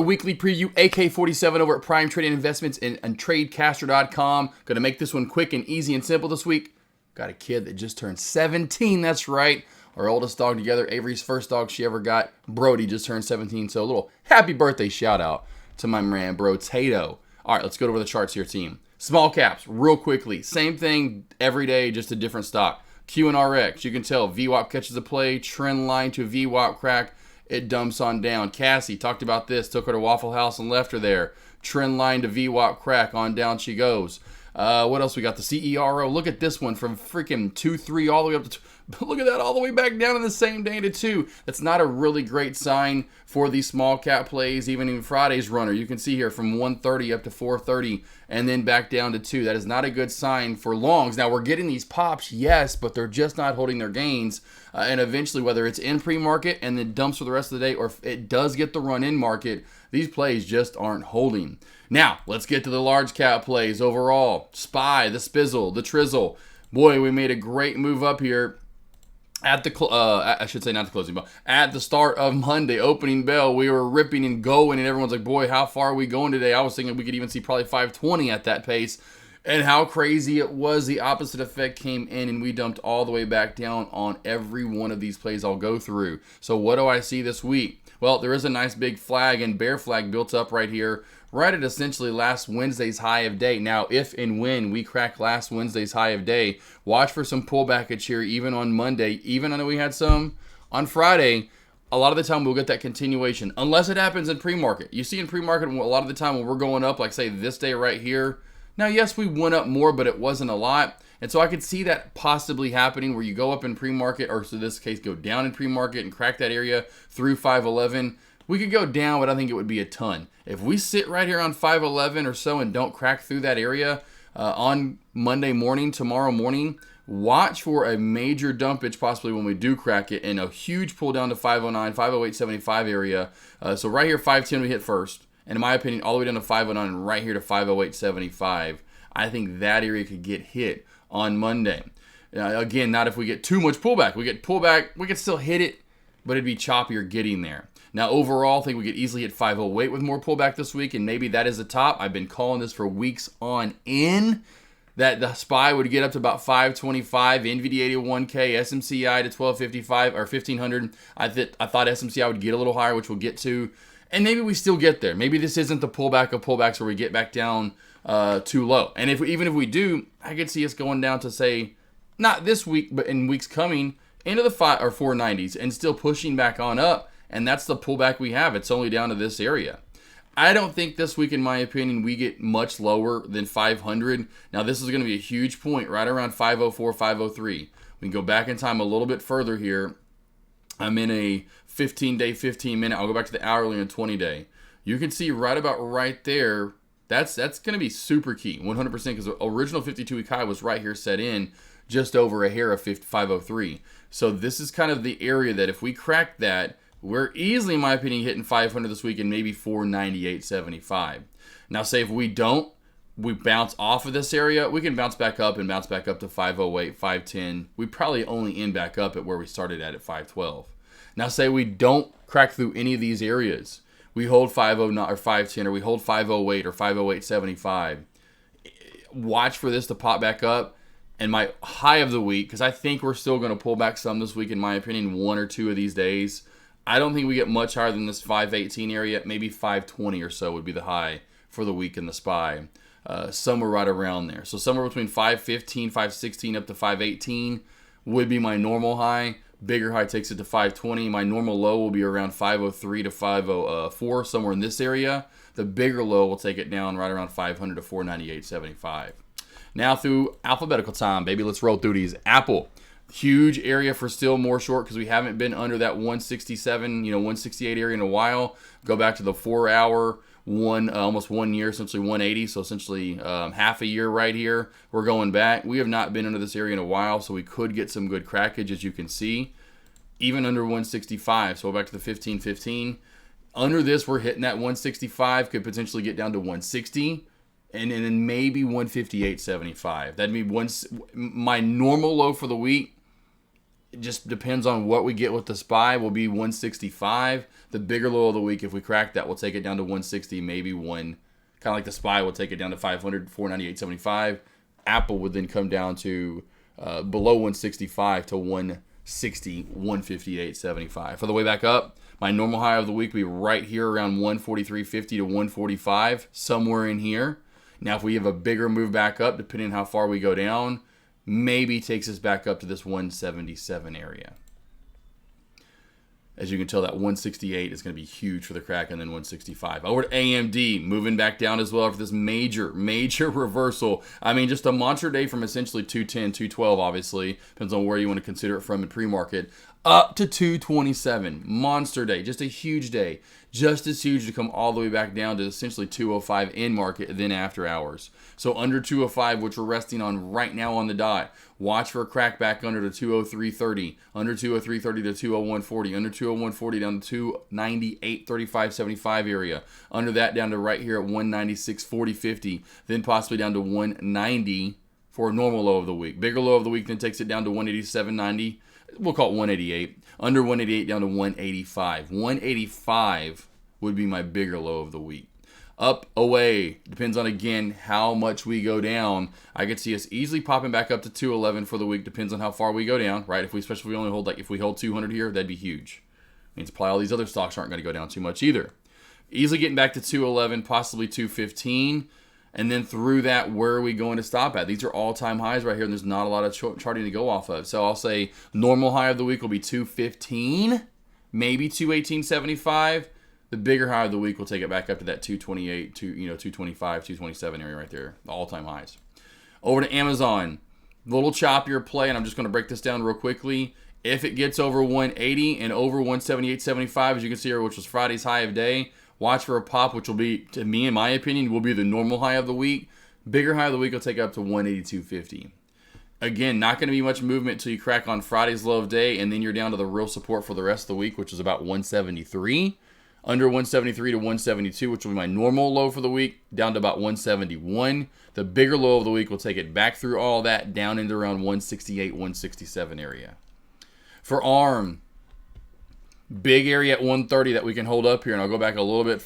weekly preview, AK47 over at Prime Trading Investments and TradeCaster.com. Going to make this one quick and easy and simple this week. Got a kid that just turned 17, that's right. Our oldest dog together, Avery's first dog she ever got, Brody, just turned 17. So a little happy birthday shout out to my man, Bro Tato. All right, let's go over the charts here, team. Small caps, real quickly. Same thing every day, just a different stock. QNRX, you can tell VWAP catches a play, trend line to VWAP crack, it dumps on down. Cassie, talked about this, took her to Waffle House and left her there. Trend line to VWAP crack, on down she goes. What else we got? The CERO. Look at this one from freaking 2.3 all the way up to look at that, all the way back down in the same day to 2. That's not a really great sign for these small cap plays, even in Friday's runner. You can see here from 130 up to 430 and then back down to 2. That is not a good sign for longs. Now, we're getting these pops, yes, but they're just not holding their gains. And eventually, whether it's in pre-market and then dumps for the rest of the day, or if it does get the run-in market, these plays just aren't holding. Now, let's get to the large cap plays overall. SPY, the Spizzle, the Trizzle. Boy, we made a great move up here. At the, I should say not the closing bell, at the start of Monday, opening bell, we were ripping and going, and everyone's like, boy, how far are we going today? I was thinking we could even see probably 520 at that pace, and how crazy it was. The opposite effect came in, and we dumped all the way back down on every one of these plays I'll go through. So what do I see this week? Well, there is a nice big flag and bear flag built up right here, right at essentially last Wednesday's high of day. Now, if and when we crack last Wednesday's high of day, watch for some pullbackage here, even on Monday. Even though we had some on Friday, a lot of the time we'll get that continuation, unless it happens in pre-market. You see in pre-market, a lot of the time when we're going up, like say this day right here. Now, yes, we went up more, but it wasn't a lot. And so I could see that possibly happening where you go up in pre-market, or so in this case, go down in pre-market and crack that area through 511. We could go down, but I think it would be a ton. If we sit right here on 511 or so and don't crack through that area on Monday morning, tomorrow morning, watch for a major dumpage possibly when we do crack it, and a huge pull down to 509, 508.75 area. So right here, 510 we hit first. And in my opinion, all the way down to 509 and right here to 508.75. I think that area could get hit on Monday. Again, not if we get too much pullback. We get pullback, we could still hit it, but it'd be choppier getting there. Now, overall, I think we could easily hit 508 with more pullback this week, and maybe that is the top. I've been calling this for weeks on end, that the SPY would get up to about 525, NVIDIA 81K, SMCI to 1255 or 1500. I thought SMCI would get a little higher, which we'll get to, and maybe we still get there. Maybe this isn't the pullback of pullbacks where we get back down too low. And even if we do, I could see us going down to, say, not this week, but in weeks coming, into the 490s and still pushing back on up. And that's the pullback we have. It's only down to this area. I don't think this week, in my opinion, we get much lower than 500. Now, this is going to be a huge point right around 504, 503. We can go back in time a little bit further here. I'm in a 15-day, 15-minute. I'll go back to the hourly and 20-day. You can see right about right there. That's going to be super key, 100%, because the original 52-week high was right here set in just over a hair of 503. So this is kind of the area that if we crack that, we're easily, in my opinion, hitting 500 this week and maybe 498.75. Now, say if we don't, we bounce off of this area, we can bounce back up and bounce back up to 508, 510. We probably only end back up at where we started at 512. Now, say we don't crack through any of these areas. We hold 509 or 510, or we hold 508 or 508.75. Watch for this to pop back up. And my high of the week, because I think we're still going to pull back some this week, in my opinion, one or two of these days. I don't think we get much higher than this 518 area. Maybe 520 or so would be the high for the week in the SPY. Somewhere right around there. So somewhere between 515, 516 up to 518 would be my normal high. Bigger high takes it to 520. My normal low will be around 503 to 504, somewhere in this area. The bigger low will take it down right around 500 to 498.75. Now through alphabetical time, baby. Let's roll through these. Apple. Huge area for still more short because we haven't been under that 167, 168 area in a while. Go back to the 4 hour, almost 1 year, essentially 180. So essentially half a year right here. We're going back. We have not been under this area in a while, so we could get some good crackage, as you can see. Even under 165. So back to the 1515. Under this, we're hitting that 165. Could potentially get down to 160. And then maybe 158.75. That'd be my normal low for the week. It just depends on what we get with the SPY. Will be 165. The bigger low of the week, if we crack that, we'll take it down to 160, maybe one. Kind of like the SPY, will take it down to 500, 498.75. Apple would then come down to below 165 to 160, 158.75. For the way back up, my normal high of the week will be right here around 143.50 to 145, somewhere in here. Now, if we have a bigger move back up, depending on how far we go down, maybe takes us back up to this 177 area. As you can tell, that 168 is going to be huge for the crack, and then 165. Over to AMD, moving back down as well for this major reversal. I mean, just a monster day from essentially 210, 212, obviously. Depends on where you want to consider it from in pre-market. Up to 227. Monster day. Just a huge day. Just as huge to come all the way back down to essentially 205 in market, then after hours. So under 205, which we're resting on right now on the dot. Watch for a crack back under to 203.30. Under 203.30 to 201.40. Under 201.40 down to 298.35.75 area. Under that down to right here at 196.40.50. Then possibly down to 190 for a normal low of the week. Bigger low of the week then takes it down to 187.90. We'll call it 188. Under 188 down to 185. 185 would be my bigger low of the week. Up, away, depends on, again, how much we go down. I could see us easily popping back up to 211 for the week. Depends on how far we go down, right? Especially if we only hold, if we hold 200 here, that'd be huge. Means probably all these other stocks aren't going to go down too much either. Easily getting back to 211, possibly 215. And then through that, where are we going to stop at? These are all-time highs right here, and there's not a lot of charting to go off of. So I'll say normal high of the week will be 215, maybe 218.75. The bigger high of the week will take it back up to that 228, 225, 227 area right there, the all-time highs. Over to Amazon, a little choppier play, and I'm just going to break this down real quickly. If it gets over 180 and over 178.75, as you can see here, which was Friday's high of day, watch for a pop, which will be, to me, in my opinion, will be the normal high of the week. Bigger high of the week will take it up to 182.50. Again, not going to be much movement until you crack on Friday's low of day, and then you're down to the real support for the rest of the week, which is about 173. Under 173 to 172, which will be my normal low for the week, down to about 171. The bigger low of the week will take it back through all that, down into around 168, 167 area. For ARM, big area at 130 that we can hold up here, and I'll go back a little bit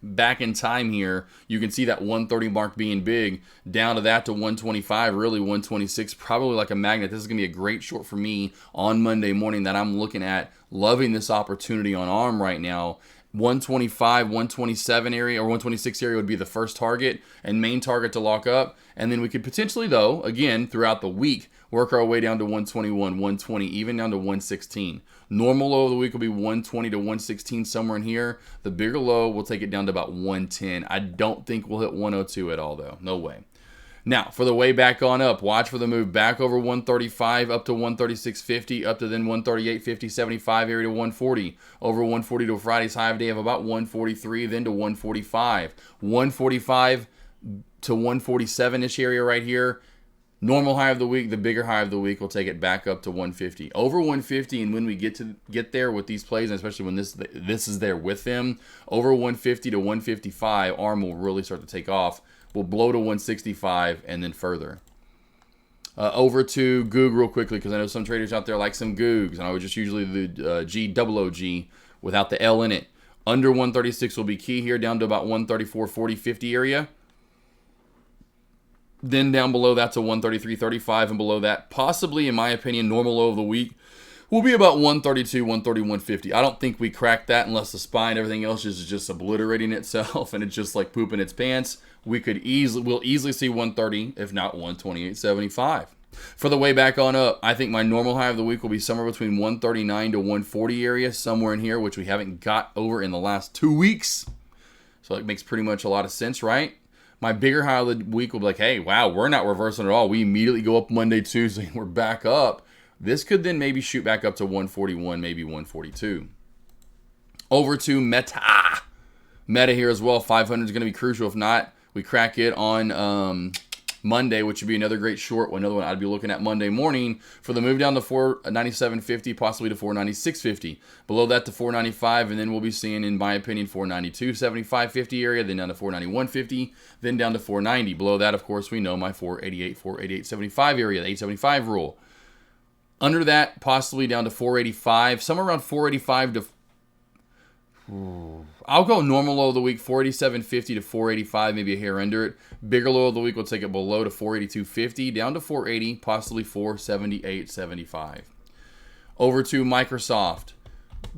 back in time here. You can see that 130 mark being big, down to that to 125, really 126, probably like a magnet. This is going to be a great short for me on Monday morning that I'm looking at. Loving this opportunity on ARM right now. 125, 127 area or 126 area would be the first target and main target to lock up. And then we could potentially, though, again, throughout the week, work our way down to 121, 120, even down to 116. Normal low of the week will be 120 to 116, somewhere in here. The bigger low will take it down to about 110. I don't think we'll hit 102 at all, though. No way. Now, for the way back on up, watch for the move back over 135 up to 136.50, up to then 138.50, 75 area to 140. Over 140 to a Friday's high of day of about 143, then to 145. 145 to 147-ish area right here. Normal high of the week, the bigger high of the week will take it back up to 150. Over 150, and when we get there with these plays, and especially when this is there with them, over 150 to 155, ARM will really start to take off. We'll blow to 165 and then further. Over to Goog real quickly, because I know some traders out there like some Googs, and I would just usually the GOOG without the L in it. Under 136 will be key here, down to about 134, 40, 50 area. Then down below that to 133.35, and below that, possibly, in my opinion, normal low of the week will be about 132, 131.50. I don't think we crack that unless the SPY and everything else is just obliterating itself and it's just like pooping its pants. We'll easily see 130, if not 128.75. For the way back on up, I think my normal high of the week will be somewhere between 139 to 140 area, somewhere in here, which we haven't got over in the last 2 weeks. So it makes pretty much a lot of sense, right? My bigger high of the week will be like, hey, wow, we're not reversing at all. We immediately go up Monday, Tuesday, and we're back up. This could then maybe shoot back up to 141, maybe 142. Over to Meta. Meta here as well. 500 is going to be crucial. If not, we crack it on Monday, which would be another great short. Another one I'd be looking at Monday morning for the move down to 497.50, possibly to 496.50. Below that to 495, and then we'll be seeing, in my opinion, 492.75.50 area, then down to 491.50, then down to 490. Below that, of course, we know my 488, 488.75 area, the 875 rule. Under that, possibly down to 485, somewhere around 485 to. I'll go normal low of the week, 487.50 to 485, maybe a hair under it. Bigger low of the week will take it below to 482.50, down to 480, possibly 478.75. Over to Microsoft.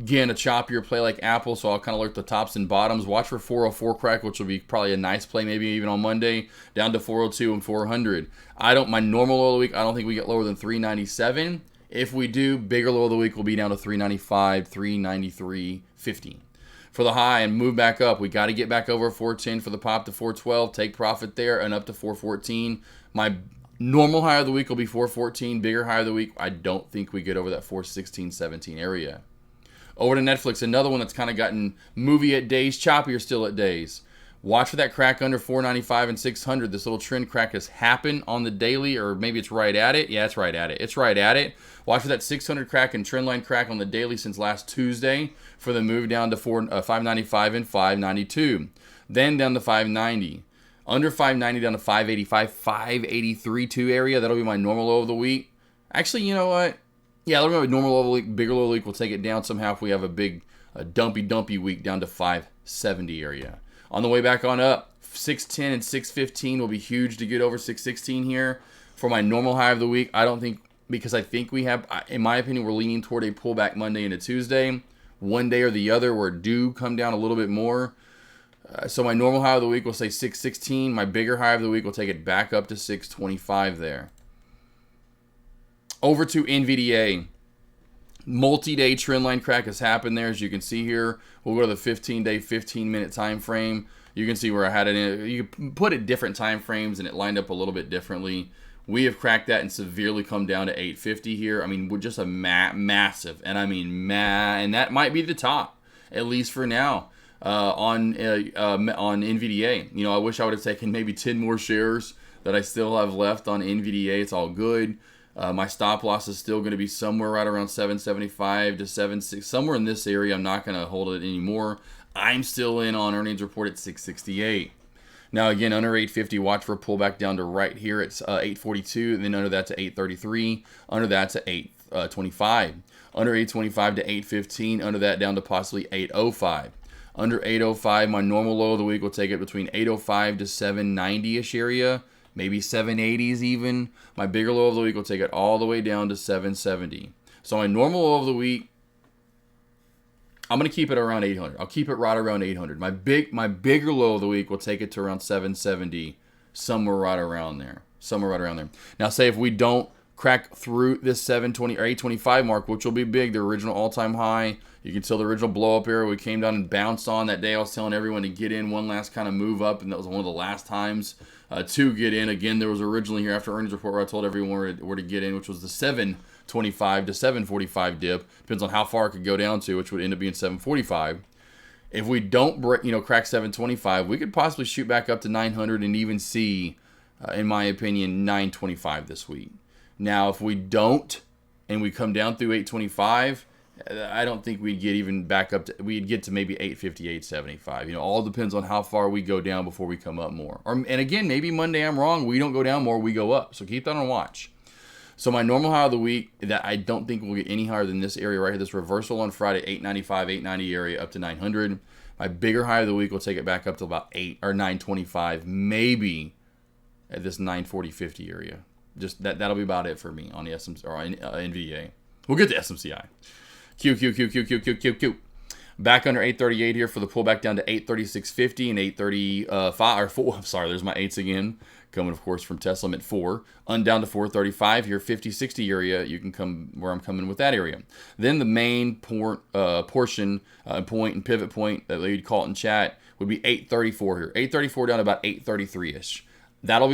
Again, a choppier play like Apple, so I'll kind of alert the tops and bottoms. Watch for 404 crack, which will be probably a nice play, maybe even on Monday, down to 402 and 400. My normal low of the week, I don't think we get lower than 397. If we do, bigger low of the week will be down to 395, 393.50. For the high and move back up, we got to get back over 410 for the pop to 412, take profit there, and up to 414. My normal high of the week will be 414, bigger high of the week, I don't think we get over that 416, 17 area. Over to Netflix, another one that's kind of gotten movie at days, choppier still at days. Watch for that crack under 495 and 600. This little trend crack has happened on the daily, or maybe it's right at it. Yeah, it's right at it. It's right at it. Watch for that 600 crack and trend line crack on the daily since last Tuesday for the move down to 595 and 592. Then down to 590. Under 590 down to 585, 583.2 area. That'll be my normal low of the week. Actually, you know what? Yeah, that'll be my normal low of the week. Bigger low of the week will take it down somehow if we have a big dumpy week down to 570 area. On the way back on up, 610 and 615 will be huge to get over 616 here. For my normal high of the week, I don't think, because I think we have, in my opinion, we're leaning toward a pullback Monday into Tuesday. One day or the other, we're due come down a little bit more. So my normal high of the week will say 616. My bigger high of the week will take it back up to 625 there. Over to NVDA. Multi-day trend line crack has happened there, as you can see here. We'll go to the 15-day, 15-minute time frame. You can see where I had it in. You can put it different time frames, and it lined up a little bit differently. We have cracked that and severely come down to 850 here. I mean, we're just a massive, and I mean and that might be the top, at least for now, on NVDA. You know, I wish I would have taken maybe 10 more shares that I still have left on NVDA. It's all good. My stop loss is still going to be somewhere right around 775 to 76, somewhere in this area. I'm not going to hold it anymore. I'm still in on earnings report at 668. Now again, under 850, watch for a pullback down to right here. It's 842, and then under that to 833, under that to 825, under 825 to 815, under that down to possibly 805. Under 805, my normal low of the week will take it between 805 to 790-ish area. Maybe 780s even. My bigger low of the week will take it all the way down to 770. So my normal low of the week, I'm going to keep it around 800. I'll keep it right around 800. My bigger low of the week will take it to around 770, somewhere right around there. Now, say if we don't crack through this 720 or 825 mark, which will be big, the original all-time high. You can tell the original blow-up area we came down and bounced on that day. I was telling everyone to get in one last kind of move up, and that was one of the last times to get in. Again, there was originally here after earnings report where I told everyone where to get in, which was the 725 to 745 dip. Depends on how far it could go down to, which would end up being 745. If we don't crack 725, we could possibly shoot back up to 900 and even see, in my opinion, 925 this week. Now, if we don't, and we come down through 825, I don't think we'd get even back up to, we'd get to maybe 850, 875. You know, all depends on how far we go down before we come up more. And again, maybe Monday I'm wrong. We don't go down more, we go up. So keep that on watch. So my normal high of the week that I don't think will get any higher than this area right here, this reversal on Friday, 895, 890 area up to 900. My bigger high of the week will take it back up to about 925, maybe at this 940.50 area. Just that'll be about it for me on the SMC or NVDA. We'll get to SMCI. Q. Back under 838 here for the pullback down to 836.50 and 835 or 4. I'm sorry, there's my 8s again. Coming, of course, from Tesla at 4. Down to 435 here, 50-60 area. You can come where I'm coming with that area. Then the main portion, point and pivot point that they'd call it in chat would be 834 here. 834 down to about 833-ish. That'll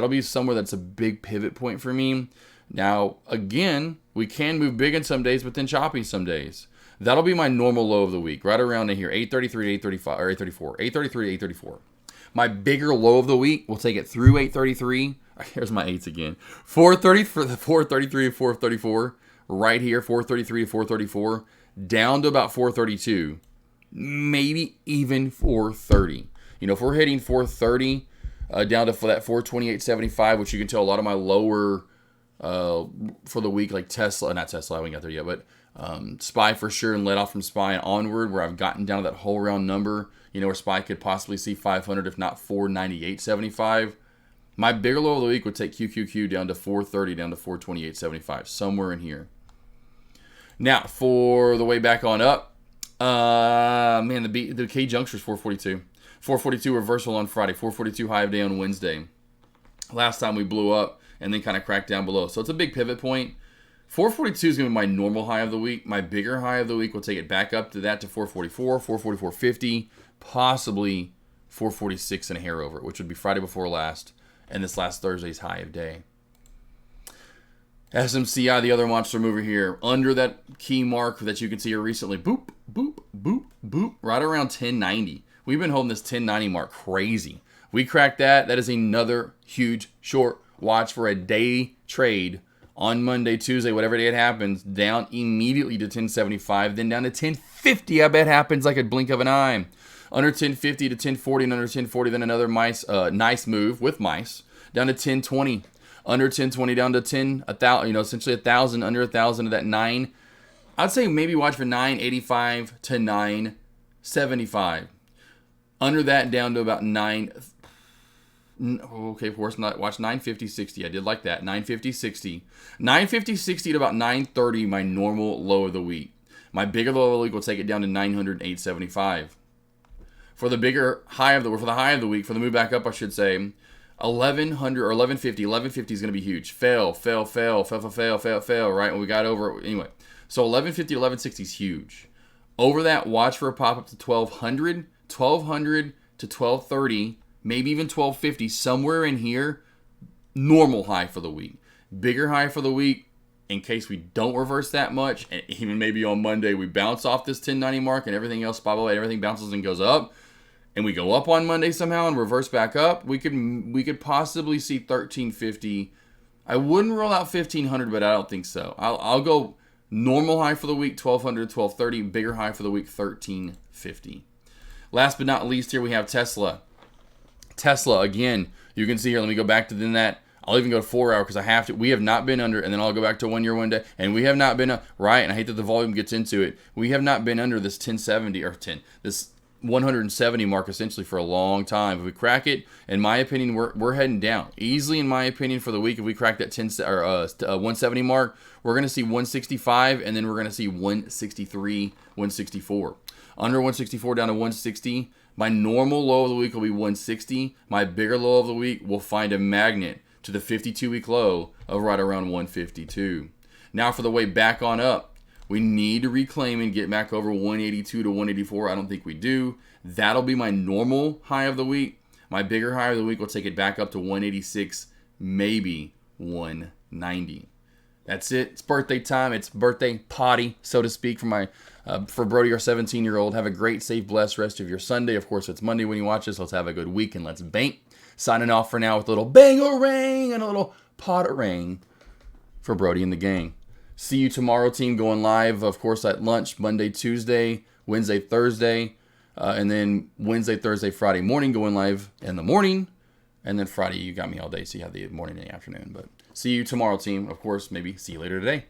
be somewhere that's a big pivot point for me. Now, again, we can move big in some days, but then choppy some days. That'll be my normal low of the week, right around in here, 833 to 835, or 834, 833 to 834. My bigger low of the week will take it through 833. Here's my 8s again. 430 for the 433 to 434, right here, 433 to 434, down to about 432, maybe even 430. You know, if we're hitting 430, down to for that 428.75, which you can tell a lot of my lower for the week, like Tesla, not Tesla, I haven't got there yet, but SPY for sure, and let off from SPY and onward, where I've gotten down to that whole round number, where SPY could possibly see 500, if not 498.75. My bigger low of the week would take QQQ down to 430, down to 428.75, somewhere in here. Now, for the way back on up, man, the K juncture is 442. 442 reversal on Friday, 442 high of day on Wednesday. Last time we blew up and then kind of cracked down below. So it's a big pivot point. 442 is going to be my normal high of the week. My bigger high of the week will take it back up to that, to 444, 444.50, possibly 446 and a hair over it, which would be Friday before last and this last Thursday's high of day. SMCI, the other monster mover here, under that key mark that you can see here recently. Boop, boop, boop, boop, right around 1090. We've been holding this 1090 mark crazy. We cracked that. That is another huge short. Watch for a day trade on Monday, Tuesday, whatever day it happens, down immediately to 1075, then down to 1050. I bet happens like a blink of an eye. Under 1050 to 1040, and under 1040, then another nice move with mice down to 1020. Under 1020 down to 1,000, essentially 1,000, under 1,000 to that 9. I'd say maybe watch for 985 to 975. Under that down to about 9. Okay, of course not. Watch 950.60. I did like that. 950.60. 950.60 to about 930, my normal low of the week. My bigger low of the week will take it down to 908.75. For the bigger high of the week, for the move back up, I should say, 1100 or 1150. 1150 is going to be huge. Fail, right? When we got over, anyway. So 1150 to 1160 is huge. Over that, watch for a pop up to 1200 to 1230, maybe even 1250, somewhere in here. Normal high for the week. Bigger high for the week, in case we don't reverse that much, and even maybe on Monday we bounce off this 1090 mark and everything else, everything bounces and goes up, and we go up on Monday somehow and reverse back up, we could possibly see 1350. I wouldn't rule out 1500, but I don't think so. I'll go normal high for the week, 1200 to 1230. Bigger high for the week, 1350. Last but not least, here we have Tesla. Tesla, again, you can see here, let me go back to then that. I'll even go to 4 hour because I have to. We have not been under, and then I'll go back to 1 year, 1 day. And we have not been, right, and I hate that the volume gets into it. We have not been under this 1070 or this 170 mark essentially for a long time. If we crack it, in my opinion, we're heading down. Easily, in my opinion, for the week, if we crack that 170 mark, we're going to see 165, and then we're going to see 163, 164. Under 164 down to 160. My normal low of the week will be 160. My bigger low of the week will find a magnet to the 52-week low of right around 152. Now for the way back on up, we need to reclaim and get back over 182 to 184. I don't think we do. That'll be my normal high of the week. My bigger high of the week will take it back up to 186, maybe 190. That's it. It's birthday time. It's birthday potty, so to speak, for Brody, our 17-year-old. Have a great, safe, blessed rest of your Sunday. Of course, it's Monday when you watch this. Let's have a good week and let's bank. Signing off for now with a little bang-a-rang and a little pot-a-rang for Brody and the gang. See you tomorrow, team. Going live, of course, at lunch, Monday, Tuesday, Wednesday, Thursday, and then Wednesday, Thursday, Friday morning, going live in the morning. And then Friday, you got me all day, so you have the morning and the afternoon. But see you tomorrow, team. Of course, maybe see you later today.